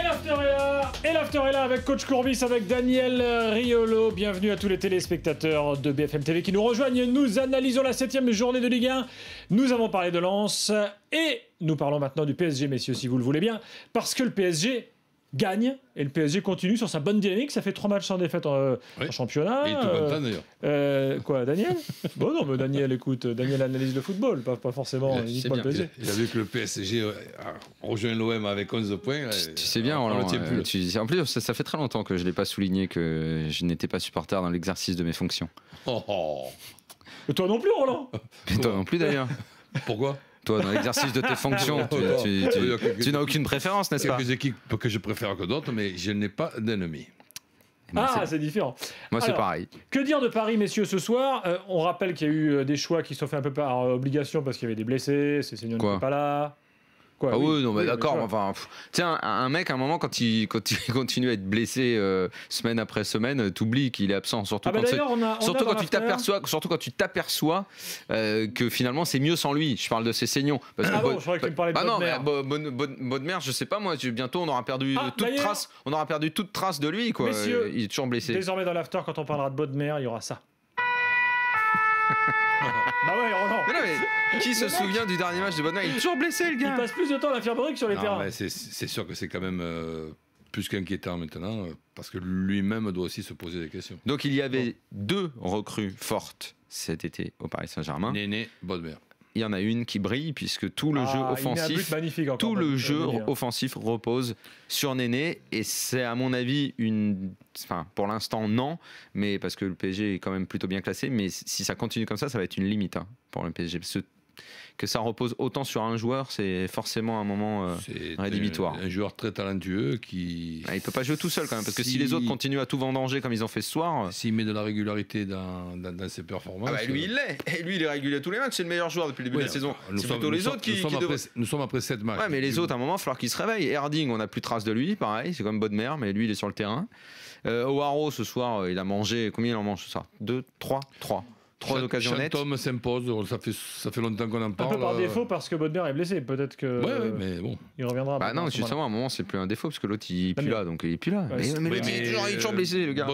Et l'after est là avec Coach Courbis, avec Daniel Riolo. Bienvenue à tous les téléspectateurs de BFM TV qui nous rejoignent. Nous analysons la 7e journée de Ligue 1. Nous avons parlé de Lens et nous parlons maintenant du PSG, messieurs, si vous le voulez bien. Parce que le PSG gagne et le PSG continue sur sa bonne dynamique. Ça fait 3 matchs sans défaite en championnat. Et tout content d'ailleurs. Quoi, Daniel? Bon, non, mais Daniel, écoute, Daniel analyse le football, pas forcément uniquement le PSG. Il a vu que le PSG a rejoint l'OM avec 11 points. Tu sais bien, Roland, en plus, ça fait très longtemps que je ne l'ai pas souligné que je n'étais pas supporter dans l'exercice de mes fonctions. Et toi non plus, Roland? Et toi non plus, d'ailleurs. Pourquoi? Toi, dans l'exercice de tes fonctions, tu n'as aucune préférence, n'est-ce pas? Il y a quelques équipes que je préfère que d'autres, mais je n'ai pas d'ennemis. C'est différent. Moi, c'est pareil. Que dire de Paris, messieurs, ce soir? On rappelle qu'il y a eu des choix qui sont faits un peu par obligation parce qu'il y avait des blessés, Cessignon n'était pas là. Quoi, oui, non, mais d'accord. Enfin, tiens, un mec, à un moment, quand il continue à être blessé semaine après semaine, t'oublies qu'il est absent. Surtout quand tu t'aperçois que finalement c'est mieux sans lui. Je parle de Cessignon. Je croyais que tu me parlais de Bodmer, je sais pas, moi, bientôt on aura perdu toute trace. On aura perdu toute trace de lui, quoi. Messieurs, il est toujours blessé. Désormais dans l'after, quand on parlera de Bodmer, il y aura ça. Bah ouais, Roland. Mais qui se souvient du dernier match de Bodmer? Il est toujours blessé, le gars. Il passe plus de temps à l'infirmerie que sur les terrains. C'est sûr que c'est quand même plus qu'inquiétant maintenant, parce que lui-même doit aussi se poser des questions. Donc il y avait 2 recrues fortes cet été au Paris Saint-Germain. Néné, Bodmer. Il y en a une qui brille puisque tout le jeu offensif repose sur Néné, et c'est à mon avis pour l'instant non, mais parce que le PSG est quand même plutôt bien classé, mais si ça continue comme ça va être une limite pour le PSG. Que ça repose autant sur un joueur, c'est forcément un moment rédhibitoire. Un joueur très talentueux qui... il peut pas jouer tout seul quand même, parce que si les autres continuent à tout vendanger comme ils ont fait ce soir... S'il met de la régularité dans ses performances... lui il l'est, et lui il est régulier à tous les matchs, c'est le meilleur joueur depuis le début de la saison. C'est plutôt les autres qui... Nous sommes après 7 matchs. Ouais, mais les autres, à un moment, il va falloir qu'ils se réveillent. Erding, on n'a plus de traces de lui, pareil, c'est comme Bodmer, mais lui il est sur le terrain. O'Haro, ce soir, il a mangé... Combien il en mange ce soir? 2, 3 occasions nettes. Chantôme s'impose, ça fait longtemps qu'on en parle. Un peu par défaut parce que Bodmer est blessé, peut-être que mais bon. Il reviendra. Non, justement, à un moment c'est plus un défaut parce que l'autre il est plus là, donc il est plus là. Mais il est toujours blessé, le gars.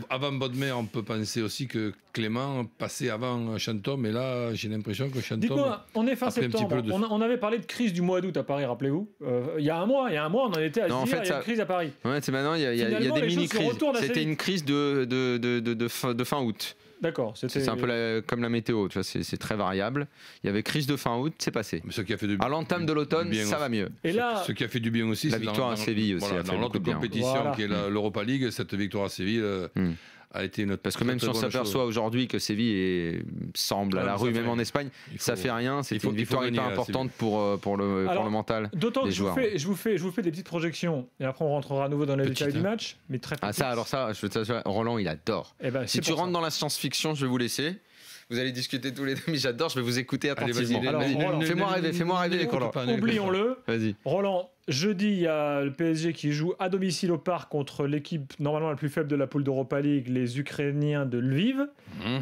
Avant Bodmer, on peut penser aussi que Clément passait avant Chantôme, et là j'ai l'impression que Chantôme... Dites-moi, on est fin septembre, on avait parlé de crise du mois d'août à Paris, rappelez-vous. Il y a un mois on en était à se dire, il y a une crise à Paris. Ouais, c'est maintenant, il y a des mini-crises. C'était une crise de fin août. D'accord. C'est un peu comme la météo, tu vois, c'est très variable. Il y avait crise de fin août, c'est passé. Mais ce qui a fait du bien, à l'entame de l'automne, ça va mieux. Et là, ce qui a fait du bien aussi, la victoire à Séville aussi. Dans l'autre compétition qui est l'Europa League, cette victoire à Séville a été notre... Parce que même si on s'aperçoit aujourd'hui que Séville semble à la rue, même en Espagne, ça fait rien. C'est une victoire hyper importante pour le mental des joueurs. Je vous fais des petites projections et après on rentrera à nouveau dans les détails du match, mais très petites. Roland, il adore. Si tu rentres dans la science-fiction, je vais vous laisser. Vous allez discuter tous les deux, mais j'adore, je vais vous écouter attentivement. Fais-moi rêver, Roland. Oublions-le. Vas-y. Roland, jeudi, il y a le PSG qui joue à domicile au Parc contre l'équipe normalement la plus faible de la poule d'Europa League, les Ukrainiens de Lviv.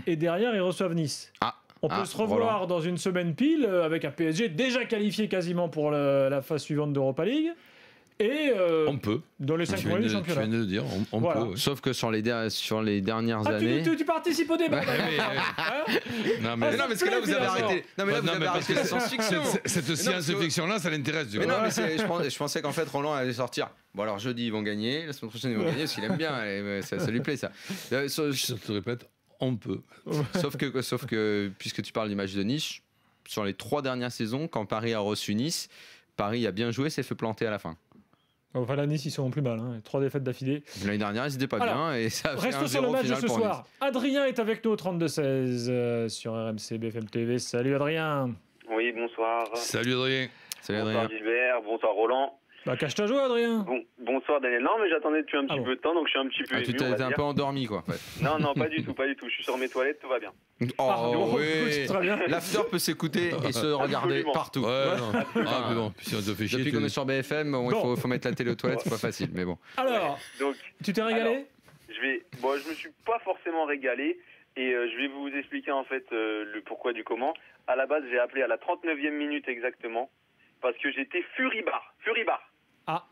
Et derrière, ils reçoivent Nice. On peut se revoir dans une semaine pile avec un PSG déjà qualifié quasiment pour la phase suivante d'Europa League. Et on peut. Dans les 5 mois du championnat. Tu viens de le dire, on peut. Ouais. Sauf que sur les dernières années... Tu participes au débat. Non, mais parce que là, vous avez arrêté. Non, mais là, vous avez arrêté la science-fiction. Cette science-fiction-là, ça l'intéresse. Mais non, mais je pensais qu'en fait, Roland allait sortir. Bon, alors jeudi, ils vont gagner. La semaine prochaine, ils vont gagner parce qu'il aime bien. Ça lui plaît, ça. Je te répète, on peut. Sauf que, puisque tu parles du match de Nice, sur les 3 dernières saisons, quand Paris a reçu Nice, Paris a bien joué, s'est fait planter à la fin. Enfin, la Nice, ils sont plus mal. 3 défaites d'affilée. L'année dernière, ils n'étaient pas bien. Et ça a fait restons sur le match de ce soir. Adrien est avec nous au 32-16 sur RMC BFM TV. Salut Adrien. Oui, bonsoir. Salut Adrien. Bonsoir Gilbert, bonsoir Roland. Cache ta joie, Adrien. Bonsoir Daniel. Non, mais j'attendais depuis un petit peu de temps, donc je suis un petit peu ému. Tu t'es un peu endormi, quoi. En fait. Non, pas du tout. Je suis sur mes toilettes, tout va bien. Oui. L'after peut s'écouter et se regarder partout. Mais bon, si on te fait chier. Depuis qu'on est sur BFM, il faut mettre la télé aux toilettes, c'est pas facile, mais bon. Alors, tu t'es régalé? Je me suis pas forcément régalé, et je vais vous expliquer en fait le pourquoi du comment. À la base, j'ai appelé à la 39e minute exactement, parce que j'étais furibard.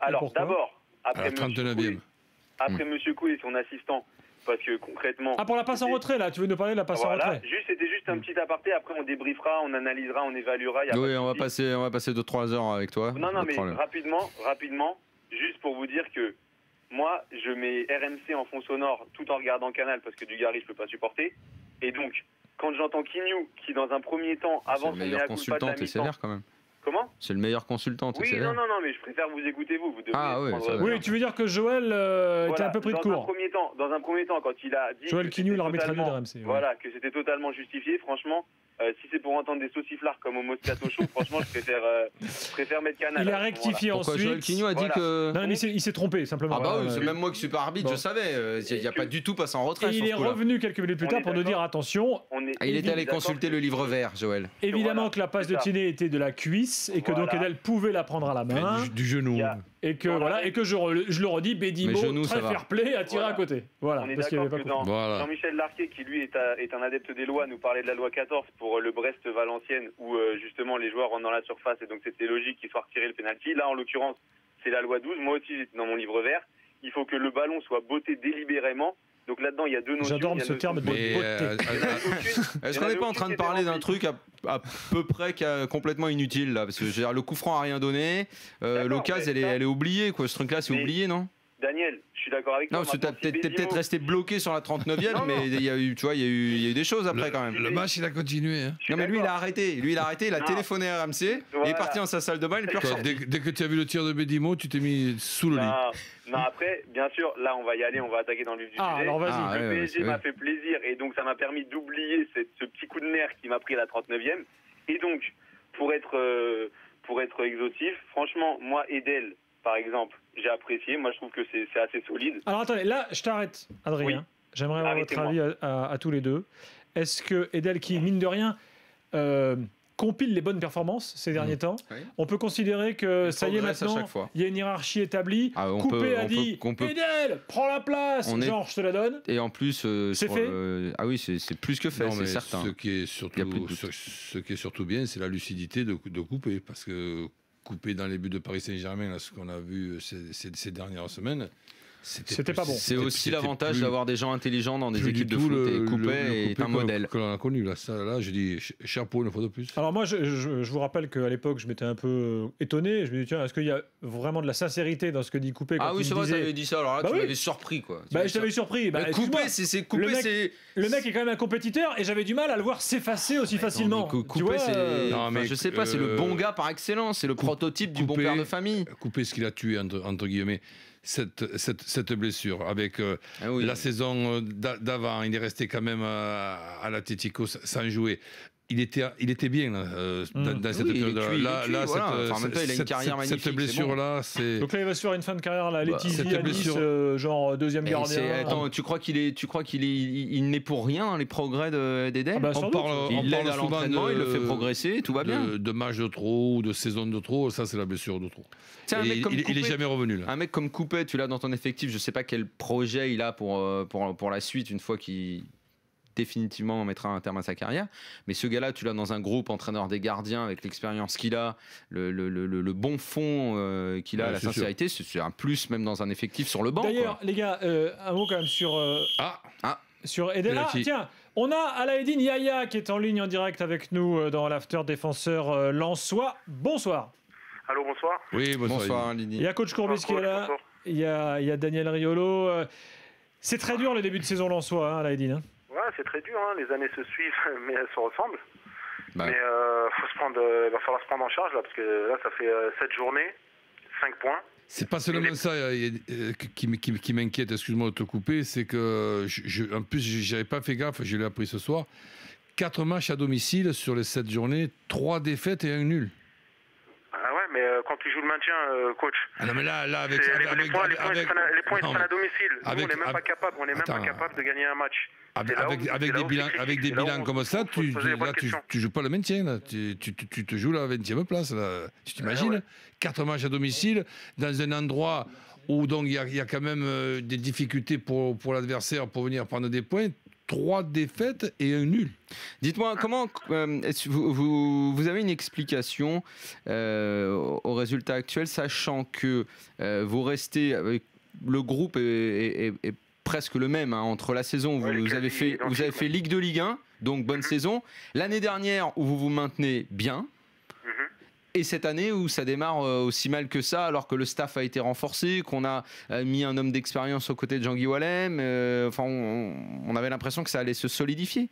Alors d'abord, après Monsieur Coué et son assistant. Parce que concrètement... Ah, pour la passe en retrait, là, tu veux nous parler de la passe en retrait? C'était juste un petit aparté, après on débriefera, on analysera, on évaluera. Oui, on va passer 2-3 heures avec toi. Non, mais rapidement, juste pour vous dire que moi, je mets RMC en fond sonore tout en regardant Canal, parce que Dugarry, je peux pas supporter. Et donc, quand j'entends Quignou, qui dans un premier temps, avant son mea culpa de la mi-temps... sévère quand même. Comment? C'est le meilleur consultant, t'es sévère. Non, mais je préfère vous écouter, vous. Oui, tu veux dire que Joël était un peu pris de court. Dans un premier temps, quand il a dit... Joël Quignou, l'arbitre de RMC. Voilà, que c'était totalement justifié, franchement... si c'est pour entendre des sauciflards comme au Moscato Show, franchement, je préfère mettre Canal. Il a rectifié ensuite. Pourquoi Joël Quignou a dit que... Non, mais il s'est trompé, simplement. Ah bah oui, c'est même moi qui suis pas arbitre, je savais. Il n'y a pas du tout passé en retrait. Et il est revenu quelques minutes plus tard pour nous dire attention. Il était allé consulter le livre vert, Joël. Évidemment que la passe de Tiné était de la cuisse et que donc Edel pouvait la prendre à la main. Du genou. Et que je le redis, Bédimo, très fair-play, a tiré à côté. Voilà. On est d'accord que Jean-Michel Larquet, qui lui est un adepte des lois, nous parlait de la loi 14 pour le Brest-Valenciennes, où justement les joueurs rentrent dans la surface et donc c'était logique qu'ils soient retirés le pénalty. Là, en l'occurrence, c'est la loi 12. Moi aussi, j'étais dans mon livre vert. Il faut que le ballon soit botté délibérément. Donc là-dedans, il y a deux notions. J'adore ce terme de beauté. Est-ce qu'on n'est pas en train de parler d'un truc à peu près complètement inutile là? Parce que le coup franc a rien donné. L'occasion, elle est oubliée, quoi. Ce truc-là, c'est oublié, non? Daniel, je suis d'accord avec toi. Non, parce que t'es peut-être resté bloqué sur la 39e, mais il y a eu des choses après quand même. Le match, il a continué. Hein. Non, mais lui, il a arrêté. Il a téléphoné à RMC, il est parti dans sa salle de bain, il est plus ressorti. Dès que tu as vu le tir de Bédimo, tu t'es mis sous le lit. Non, après, bien sûr, là, on va y aller, on va attaquer dans le vif du sujet. Alors vas-y. Le PSG m'a fait plaisir et donc ça m'a permis d'oublier ce petit coup de nerf qui m'a pris à la 39e. Et donc, pour être exhaustif, franchement, moi, Edel, par exemple, j'ai apprécié. Moi, je trouve que c'est assez solide. Alors attendez, là, je t'arrête, Adrien. Oui. J'aimerais avoir votre avis à tous les deux. Est-ce que Edel, qui, mine de rien, compile les bonnes performances ces derniers temps, on peut considérer que ça y est maintenant, il y a une hiérarchie établie. Coupé a dit Edel, prends la place, genre je te la donne. Et en plus, c'est fait. Ah oui, c'est plus que fait, c'est certain. Ce qui est surtout bien, c'est la lucidité de Coupé, parce que Coupé dans les buts de Paris Saint-Germain, là, ce qu'on a vu ces dernières semaines, c'était pas bon. C'est aussi l'avantage d'avoir des gens intelligents dans des équipes de foot. Et Coupé est un modèle. Que l'on a connu. Là, je dis chapeau une fois de plus. Alors moi, je vous rappelle qu'à l'époque, je m'étais un peu étonné. Je me dis, tiens, est-ce qu'il y a vraiment de la sincérité dans ce que dit Coupé? Ah oui, c'est vrai, tu avais dit ça. Alors là, tu m'avais surpris, quoi. Je t'avais surpris. Coupé, c'est Coupé. Le mec est quand même un compétiteur et j'avais du mal à le voir s'effacer aussi facilement. Coupé, je sais pas, c'est le bon gars par excellence. C'est le prototype du bon père de famille. Coupé, ce qu'il a tué, entre guillemets, cette blessure. Avec la saison d'avant, il est resté quand même à l'Atlético sans jouer. Il était bien dans cette période-là. Cette blessure-là, c'est. Donc là, il va se faire une fin de carrière à Laetitia à Nice, genre deuxième gardien. Attends, tu crois qu'il n'est pour rien dans les progrès d'Edel? Il l'aide à l'entraînement, il le fait progresser, tout va bien. De match de trop ou de saison de trop, ça c'est la blessure de trop. Il est jamais revenu là. Un mec comme Coupé, tu l'as dans ton effectif. Je sais pas quel projet il a pour la suite une fois qu'il définitivement mettra un terme à sa carrière, mais ce gars-là, tu l'as dans un groupe entraîneur des gardiens avec l'expérience qu'il a, le bon fond qu'il a, la sincérité, c'est un plus même dans un effectif sur le banc. D'ailleurs, les gars, un mot quand même sur Edel. Tiens, on a Alaeddine Yaya qui est en ligne en direct avec nous dans l'after défenseur lensois. Bonsoir. Allô, bonsoir. Oui, bonsoir. Il y a coach Courbis qui est là. Il y a Daniel Riolo. C'est très dur le début de saison lensois, Alaeddine. Ouais, c'est très dur, les années se suivent, mais elles se ressemblent. Mais il va falloir se prendre en charge, là, parce que là, ça fait 7 journées, 5 points. C'est pas seulement ça qui m'inquiète, excuse-moi de te couper, c'est que, en plus, j'avais pas fait gaffe, je l'ai appris ce soir, 4 matchs à domicile sur les 7 journées, 3 défaites et 1 nul. Ah ouais, mais quand tu joues le maintien, coach. Ah non, mais là avec les points, ils prennent à domicile. Nous, on n'est même pas capable de gagner un match. Avec des bilans comme ça, tu joues pas le maintien. Là. Tu te joues la 20e place. Là. Tu t'imagines 4 matchs à domicile, dans un endroit où il y a quand même des difficultés pour l'adversaire pour venir prendre des points. 3 défaites et un nul. Dites-moi, comment vous avez une explication au résultat actuel, sachant que vous restez avec le groupe est presque le même entre la saison où vous avez fait Ligue 2, Ligue 1, donc bonne saison, l'année dernière où vous vous maintenez bien. Et cette année où ça démarre aussi mal que ça, alors que le staff a été renforcé, qu'on a mis un homme d'expérience aux côtés de Jean-Guy Wallem, on avait l'impression que ça allait se solidifier.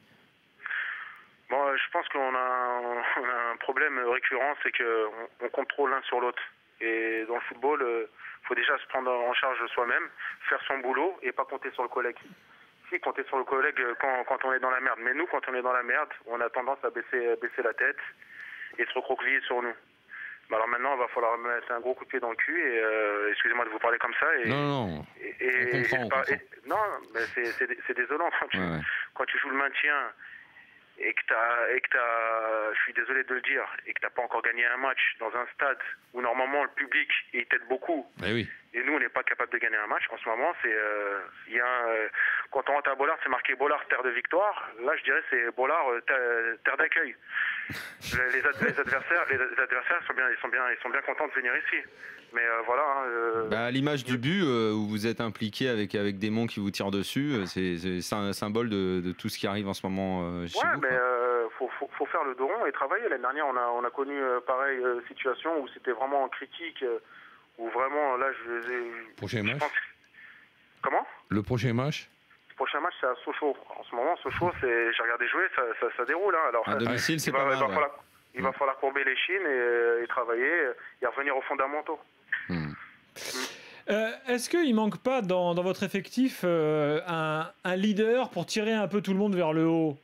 Bon, je pense qu'on a un problème récurrent, c'est qu'on compte trop l'un sur l'autre. Et dans le football, il faut déjà se prendre en charge soi-même, faire son boulot et pas compter sur le collègue. Si, compter sur le collègue quand on est dans la merde. Mais nous, quand on est dans la merde, on a tendance à baisser la tête et se recroqueviller sur nous. Alors maintenant, il va falloir mettre un gros coup de pied dans le cul et excusez-moi de vous parler comme ça. Non. On comprend. Non, mais c'est désolant quand tu joues le maintien et que je suis désolé de le dire, et que t'as pas encore gagné un match dans un stade où normalement le public il t'aide beaucoup. Oui. Et nous, on n'est pas capable de gagner un match. En ce moment, quand on rentre à Bollard, c'est marqué Bollard, terre de victoire. Là, je dirais c'est Bollard, terre d'accueil. Les adversaires ils sont bien contents de venir ici. Mais voilà. À l'image du but où vous êtes impliqué avec Desmond qui vous tire dessus, c'est un symbole de tout ce qui arrive en ce moment chez vous. Mais faut faire le dos rond et travailler. L'année dernière, on a connu pareille situation où c'était vraiment critique. Où vraiment, là, prochain match. Comment ? Le prochain match ? Le prochain match, c'est à Sochaux. En ce moment, Sochaux, j'ai regardé jouer, ça déroule. Hein. Alors, à domicile, c'est pas mal. Il va falloir courber les chines et travailler et revenir aux fondamentaux. Est-ce qu'il manque pas dans votre effectif un leader pour tirer un peu tout le monde vers le haut ?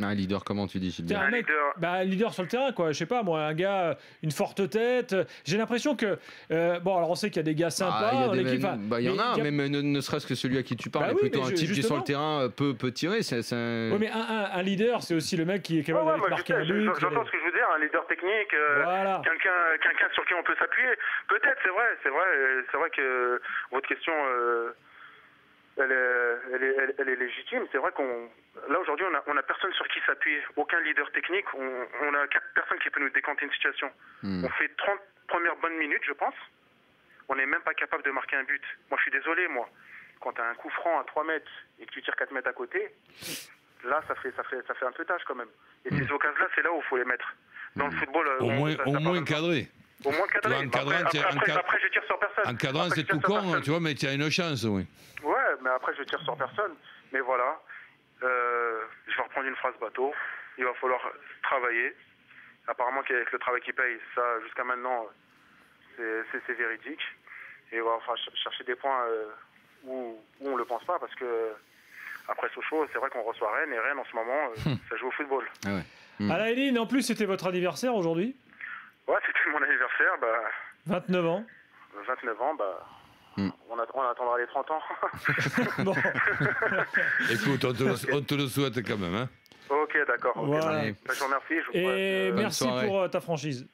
Un leader, comment tu dis, Gilles ? Un leader sur le terrain, quoi. Je sais pas, moi, un gars, une forte tête. J'ai l'impression que... alors on sait qu'il y a des gars sympas dans l'équipe. Il y en a, même ne serait-ce que celui à qui tu parles est plutôt un type qui, sur le terrain, peut tirer. Oui, mais un leader, c'est aussi le mec qui est capable de marquer un but. J'entends ce que je veux dire, un leader technique, quelqu'un sur qui on peut s'appuyer. Peut-être, c'est vrai que votre question... Elle est légitime. C'est vrai là aujourd'hui on a personne sur qui s'appuyer, aucun leader technique. On a personne qui peut nous décanter une situation. On fait 30 premières bonnes minutes, je pense. On n'est même pas capable de marquer un but. Moi, je suis désolé, quand tu as un coup franc à 3 mètres et que tu tires 4 mètres à côté, là, ça fait un peu tâche quand même. Et ces occasions-là, c'est là où il faut les mettre. Dans le football, au moins cadré. Au moins cadré. Après, je tire sur personne. En cadrant, c'est tout con, tu vois, mais tu as une chance, oui. Ouais, mais après, je tire sur personne. Mais voilà, je vais reprendre une phrase bateau. Il va falloir travailler. Apparemment, qu'avec le travail qui paye, ça, jusqu'à maintenant, c'est véridique. Et on va chercher des points où on ne le pense pas, parce que après Sochaux, c'est vrai qu'on reçoit Rennes, et Rennes, en ce moment, ça joue au football. Ah ouais. Alain, en plus, c'était votre anniversaire aujourd'hui ? Ouais, c'était mon anniversaire. 29 ans. 29 ans, on attendra les 30 ans. Bon. Écoute, on te le souhaite quand même. Hein. Ok, d'accord. Okay, voilà. Je vous remercie. Et merci pour ta franchise.